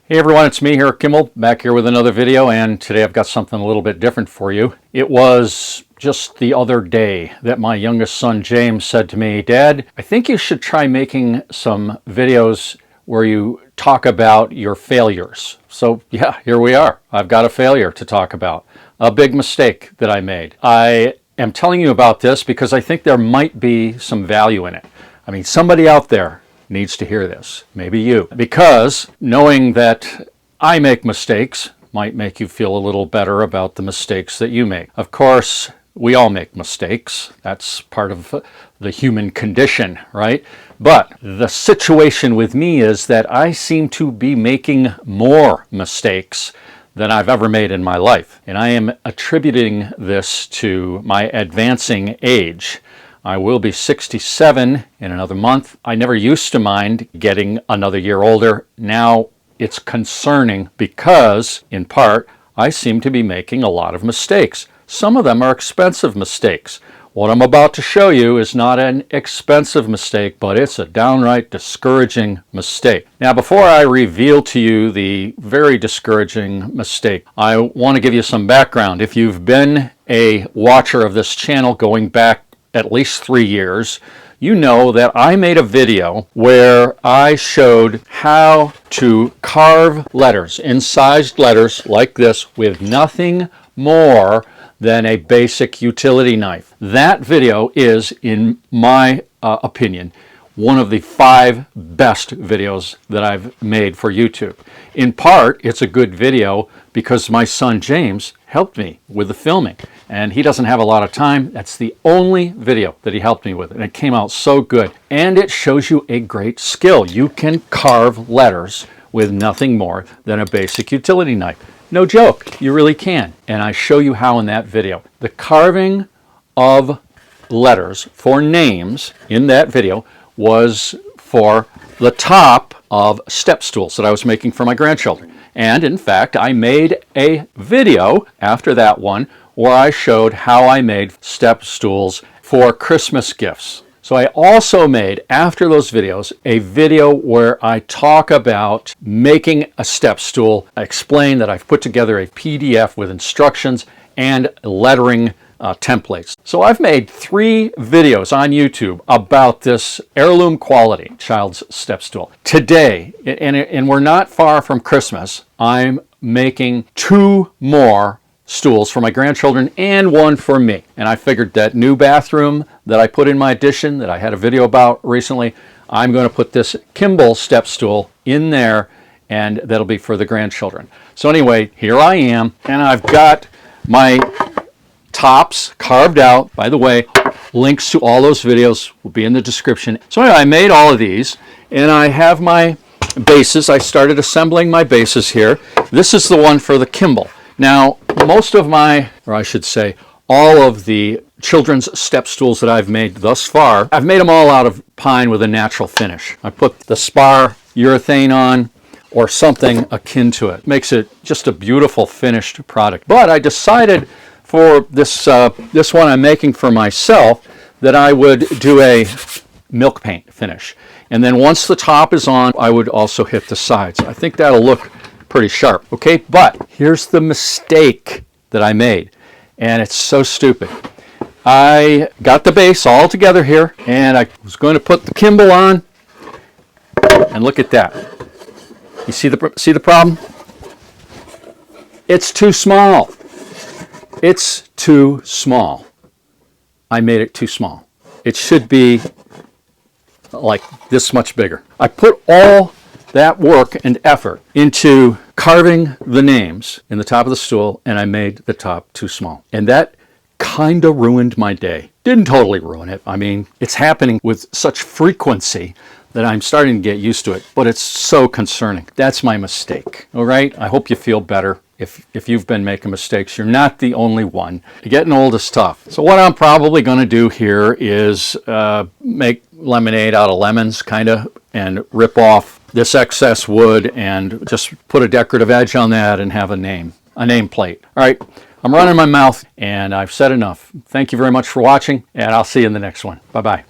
Hey everyone, it's me here, Kimmel, back here with another video, and today I've got something a little bit different for you. It was just the other day that my youngest son James said to me, "Dad, I think you should try making some videos where you talk about your failures." So yeah, here we are. I've got a failure to talk about, a big mistake that I made. I am telling you about this because I think there might be some value in it. I mean, somebody out there needs to hear this, maybe you, because knowing that I make mistakes might make you feel a little better about the mistakes that you make. Of course, we all make mistakes. That's part of the human condition, right? But the situation with me is that I seem to be making more mistakes than I've ever made in my life. And I am attributing this to my advancing age. I will be 67 in another month. I never used to mind getting another year older. Now it's concerning because, in part, I seem to be making a lot of mistakes. Some of them are expensive mistakes. What I'm about to show you is not an expensive mistake, but it's a downright discouraging mistake. Now, before I reveal to you the very discouraging mistake, I want to give you some background. If you've been a watcher of this channel going back at least 3 years, you know that I made a video where I showed how to carve letters, incised letters like this, with nothing more than a basic utility knife. That video is, in my opinion, one of the 5 best videos that I've made for YouTube. In part, it's a good video because my son James helped me with the filming, and he doesn't have a lot of time. That's the only video that he helped me with, and it came out so good. And it shows you a great skill. You can carve letters with nothing more than a basic utility knife. No joke, you really can. And I show you how in that video. The carving of letters for names in that video was for the top of step stools that I was making for my grandchildren. And in fact, I made a video after that one where I showed how I made step stools for Christmas gifts. So I also made, after those videos, a video where I talk about making a step stool. I explain that I've put together a PDF with instructions and lettering templates. So I've made 3 videos on YouTube about this heirloom quality child's step stool. Today, and we're not far from Christmas, I'm making 2 more stools for my grandchildren and 1 for me. And I figured that new bathroom that I put in my addition that I had a video about recently, I'm going to put this Kimball step stool in there, and that'll be for the grandchildren. So anyway, here I am, and I've got my tops carved out. By the way, links to all those videos will be in the description. So anyway, I made all of these, and I have my bases. I started assembling my bases here. This is the one for the Kimball. Now, most of my, or I should say, all of the children's step stools that I've made thus far, I've made them all out of pine with a natural finish. I put the spar urethane on, or something akin to it. Makes it just a beautiful finished product. But I decided for this one I'm making for myself that I would do a milk paint finish. And then once the top is on, I would also hit the sides. I think that'll look pretty sharp, okay? But here's the mistake that I made, and it's so stupid. I got the base all together here, and I was going to put the Kimball on, and look at that. You see the problem? It's too small. It's too small. I made it too small. It should be like this much bigger. I put all that work and effort into carving the names in the top of the stool, and I made the top too small. And that kind of ruined my day. Didn't totally ruin it. I mean, it's happening with such frequency that I'm starting to get used to it, but it's so concerning. That's my mistake, all right? I hope you feel better. If you've been making mistakes, you're not the only one. Getting old is tough. So what I'm probably going to do here is make lemonade out of lemons, kind of, and rip off this excess wood and just put a decorative edge on that and have a nameplate. All right, I'm running my mouth, and I've said enough. Thank you very much for watching, and I'll see you in the next one. Bye-bye.